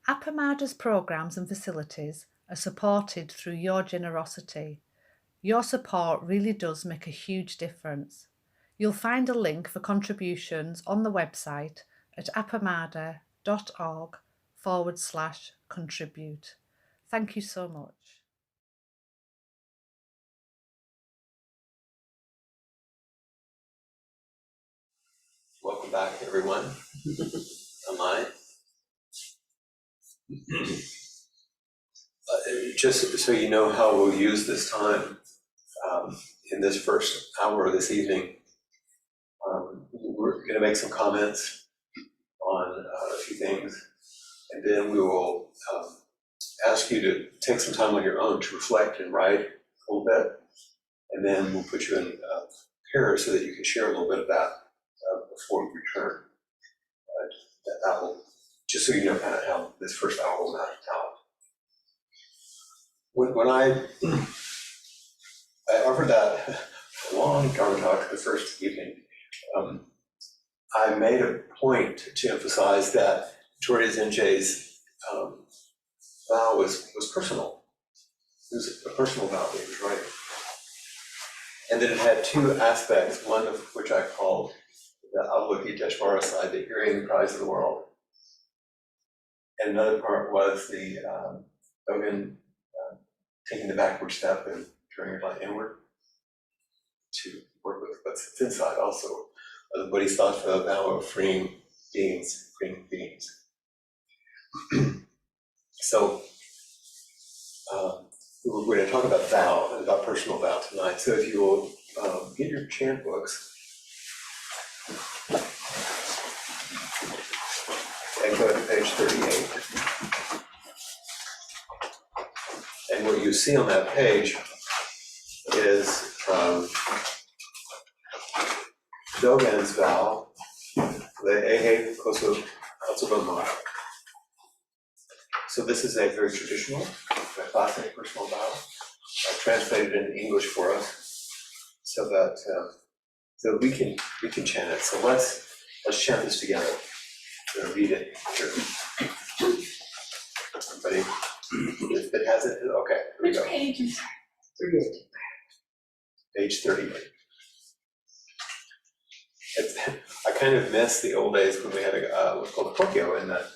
Appamada's programs and facilities are supported through your generosity. Your support really does make a huge difference. You'll find a link for contributions on the website at appamada.org/contribute. Thank you so much. Welcome back, everyone, online. Just so you know how we'll use this time in this first hour of this evening, we're going to make some comments on a few things, and then we will ask you to take some time on your own to reflect and write a little bit, and then we'll put you in pairs so that you can share a little bit of that before we return. That will, just so you know kind of how this first hour will map out. When I offered that long Dharma talk the first evening, I made a point to emphasize that Toria Zenche's vow was personal. It was a personal vow that he was writing. And that it had two aspects, one of which I called the Avalokiteshvara side, the hearing cries of the world. And another part was the Dogen taking the backward step and turning your light inward to work with what's inside also. The Bodhisattva vow of freeing beings, So we're going to talk about vow and about personal vow tonight. So if you will get your chant books and go to page 38. And what you see on that page is Dogen's vow, the Eihei, Koso, Hotsuganmon. So this is a very traditional, a classic personal vow, translated in English for us, so that we can chant it. So let's chant this together. I'm going to read it here. Everybody, if it has it, okay. Here we go. Which page is that? Page 38. I kind of miss the old days when we had what's called a Kokyo in that.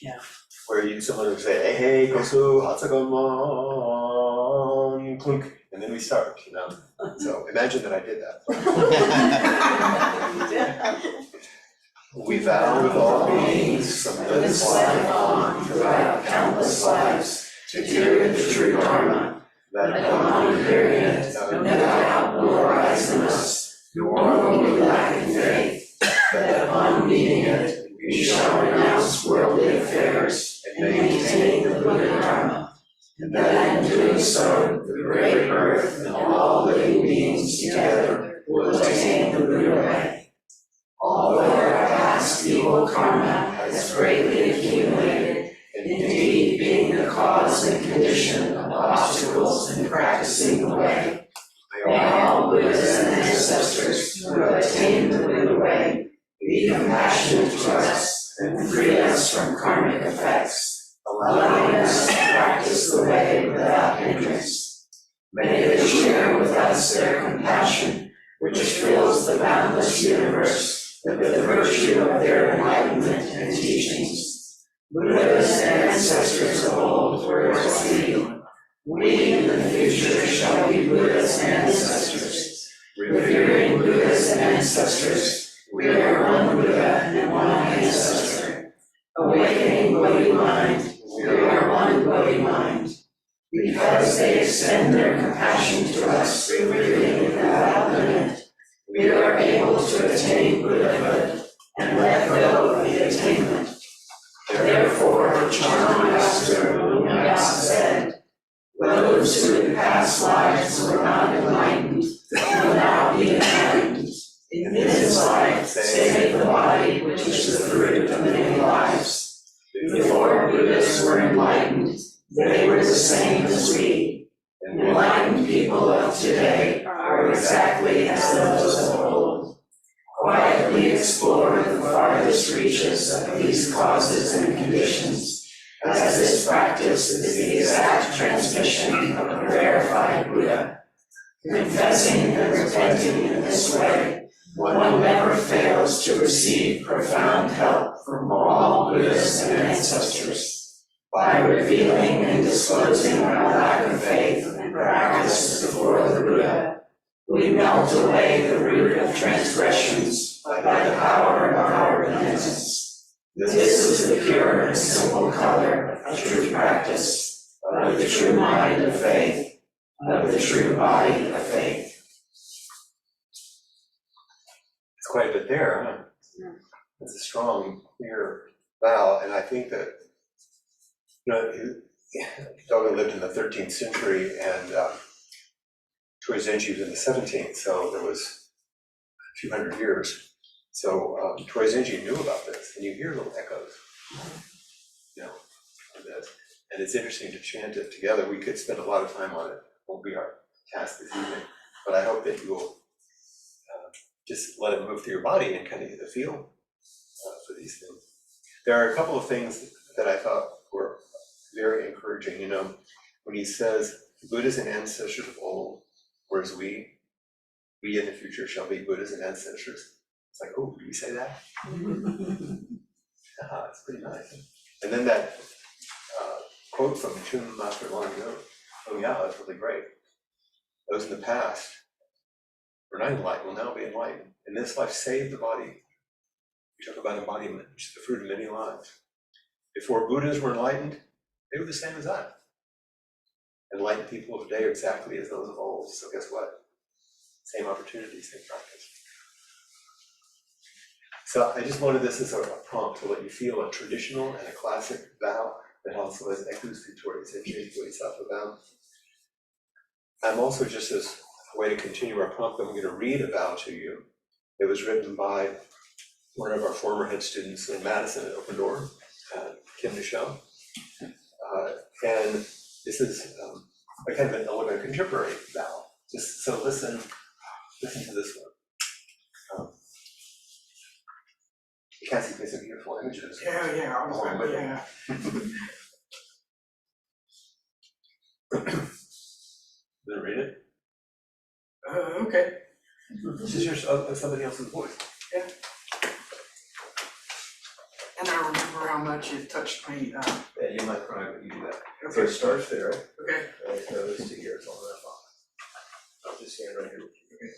Yeah. Where someone would say, Eihei, Koso, Hotsuganmon, clunk, and then we start, you know. So imagine that I did that. We vow with all beings from this life on throughout countless lives to do the true Dharma, that upon hearing it, no doubt will arise in us, nor will we lack in faith, that upon meeting it, we shall renounce worldly affairs and maintain the Buddha Dharma, and that in doing so, the great earth and all living beings together will attain the Buddha way. Although our past evil karma has greatly accumulated, indeed being the cause and condition of obstacles in practicing the way, may all Buddhas and ancestors who have attained the Buddha way be compassionate to us and free us from karmic effects, allowing us to practice the way without hindrance. May they share with us their compassion, which fills the boundless universe with the virtue of their enlightenment and teachings. Buddhas and ancestors of old were as we in the future shall be Buddhas and ancestors. Revering Buddhas and ancestors, we are one Buddha and one ancestor. Awakening Bodhi mind, we are one Bodhi mind. Because they extend their compassion to us freely without limit, we are able to attain Buddhahood and let go of the attainment. Therefore, Chant Master said, those who in past lives were not enlightened will now be enlightened. In this life, save the body, which is the fruit of many lives. Before Buddhas were enlightened, they were the same as we. Enlightened people of today are exactly as those of old. Quietly explore the farthest reaches of these causes and conditions, as this practice is the exact transmission of a verified Buddha. Confessing and repenting in this way, one never fails to receive profound help from all Buddhas and ancestors. By revealing and disclosing our lack of faith and practice before the Buddha, we melt away the root of transgressions by the power of our repentance. This is the pure and simple color of true practice, of the true mind of faith, of the true body of faith. It's quite a bit there, huh? It's a strong, clear vow, and I think that, Doga lived in the 13th century, and Choi Zenji was in the 17th, so there was a few hundred years. So Choi Zenji knew about this, and you hear little echoes, of this. And it's interesting to chant it together. We could spend a lot of time on it. Won't be our task this evening, but I hope that you will just let it move through your body and kind of get the feel for these things. There are a couple of things that I thought were very encouraging. When he says, Buddhas and ancestors of old, whereas we in the future shall be Buddhas and ancestors. It's like, oh, did we say that? It's pretty nice. And then that quote from Chun Master long ago, oh yeah, that's really great. Those in the past were not enlightened, will now be enlightened. In this life, save the body. We talk about embodiment, which is the fruit of many lives. Before Buddhas were enlightened, they were the same as us. Enlightened people of today are exactly as those of old. So guess what? Same opportunities, same practice. So I just wanted this as a prompt to let you feel a traditional and a classic vow that also has echoes Victoria Zenji Bodhisattva vow. I'm also, just as a way to continue our prompt, I'm going to read a vow to you. It was written by one of our former head students in Maddison at Open Door, Kim Neuschel. And this is a kind of an elegant contemporary vow. Just so listen to this one. Cassy made some beautiful images. Yeah, I was like, yeah. Did I read it? Okay. This is somebody else's voice. Yeah. And I remember how much it touched me. Yeah, you might cry when you do that. Okay. So it starts there. Okay. Right, so this to here, it's all that box. I'll just stand right here with you. Okay.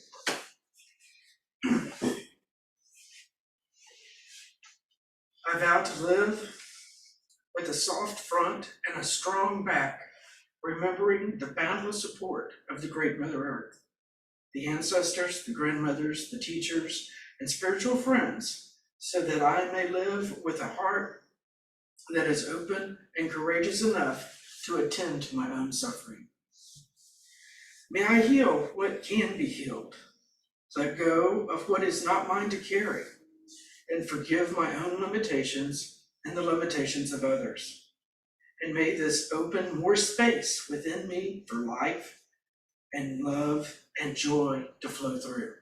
I vow to live with a soft front and a strong back, remembering the boundless support of the Great Mother Earth, the ancestors, the grandmothers, the teachers, and spiritual friends, so that I may live with a heart that is open and courageous enough to attend to my own suffering. May I heal what can be healed, let go of what is not mine to carry, and forgive my own limitations and the limitations of others. And may this open more space within me for life and love and joy to flow through.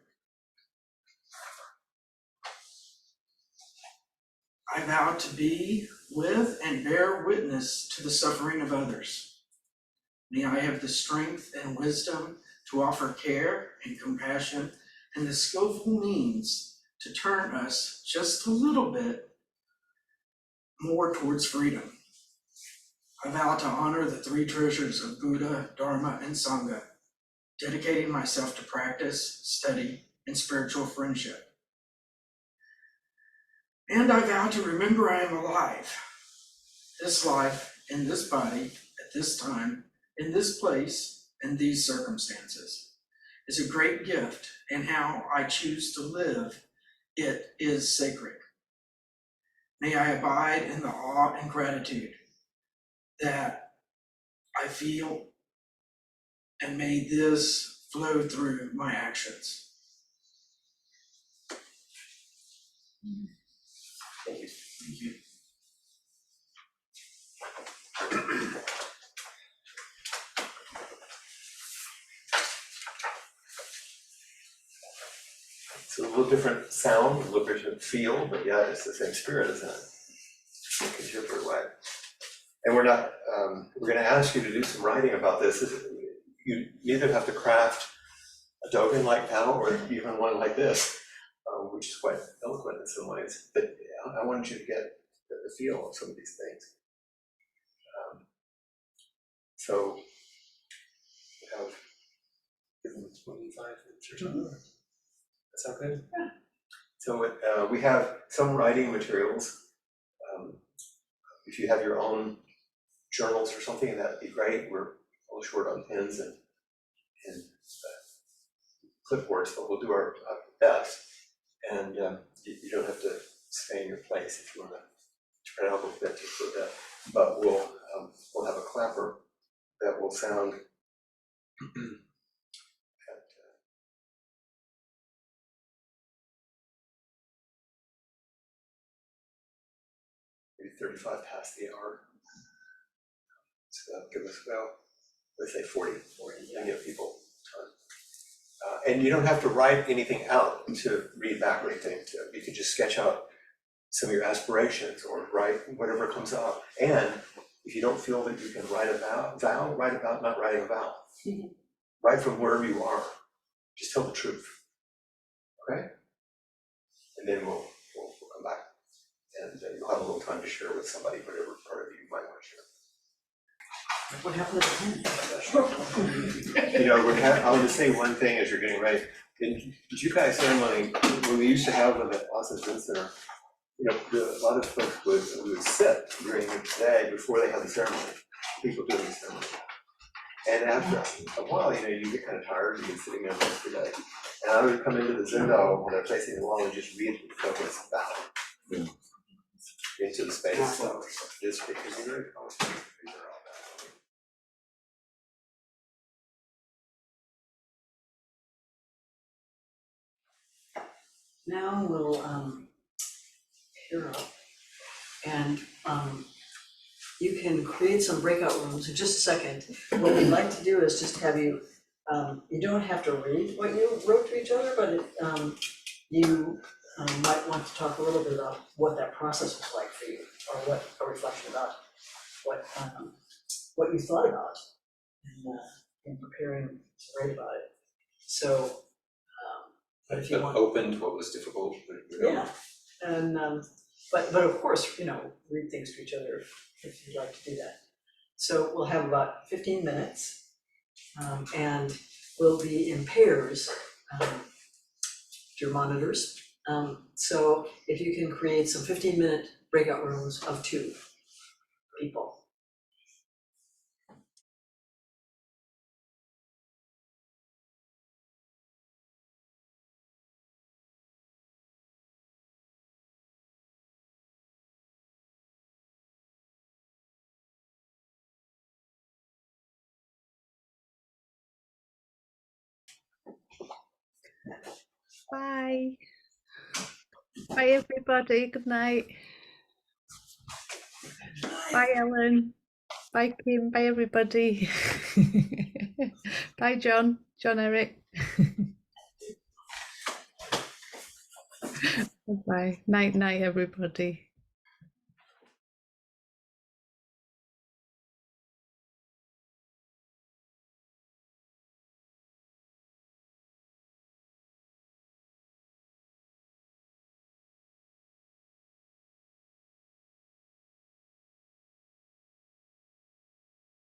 I vow to be with and bear witness to the suffering of others. May I have the strength and wisdom to offer care and compassion and the skillful means to turn us just a little bit more towards freedom. I vow to honor the three treasures of Buddha, Dharma, and Sangha, dedicating myself to practice, study, and spiritual friendship. And I vow to remember I am alive, this life, in this body, at this time, in this place, in these circumstances, is a great gift, and how I choose to live it is sacred. May I abide in the awe and gratitude that I feel, and may this flow through my actions. Thank you. Thank you. It's a little different sound, a little different feel, but yeah, it's the same spirit, isn't it? In a contemporary way. And we're going to ask you to do some writing about this. You either have to craft a Dogen-like vow or even one like this, which is quite eloquent in some ways. But I wanted you to get the feel of some of these things. So we have 25 minutes or something. That sound good? Yeah. So we have some writing materials. If you have your own journals or something, that'd be great. We're a little short on pens and clipboards, but we'll do our best. And you don't have to stay in your place if you want to turn out a little bit just for that. But we'll have a clapper that will sound at maybe 35 past the hour. So that'll give us, well, let's say 40, and give people time. And you don't have to write anything out to read back or anything. You can just sketch out some of your aspirations or write whatever comes up. And if you don't feel that you can write a vow, write about not writing a vow. Write from wherever you are. Just tell the truth. Okay? And then we'll come back. And you'll have a little time to share with somebody whatever part of you might want to share. What happened at the You know, I want to say one thing as you're getting ready. In the Jukai ceremony, when we used to have them at Austin Zen Center, you know, a lot of folks would sit during the day before they had the ceremony, people doing the ceremony. And after a while, you know, you get kind of tired, you've been sitting there most of the day. And I would come into the Zendo when they're facing the wall and just read the focus about into the space. So this can be very powerful. Now we'll pair up, and you can create some breakout rooms in just a second. What we'd like to do is just have you, you don't have to read what you wrote to each other, but you might want to talk a little bit about what that process was like for you, or what a reflection about what you thought about in preparing to write about it. So, but if you want, opened what was difficult. yeah, and but of course, you know, read things to each other if you'd like to do that. So we'll have about 15 minutes, and we'll be in pairs to your monitors. So if you can create some 15-minute breakout rooms of 2 people. Bye. Bye, everybody. Good night. Bye, Ellen. Bye, Kim. Bye, everybody. Bye, John. John Eric. Bye. Night, night, everybody.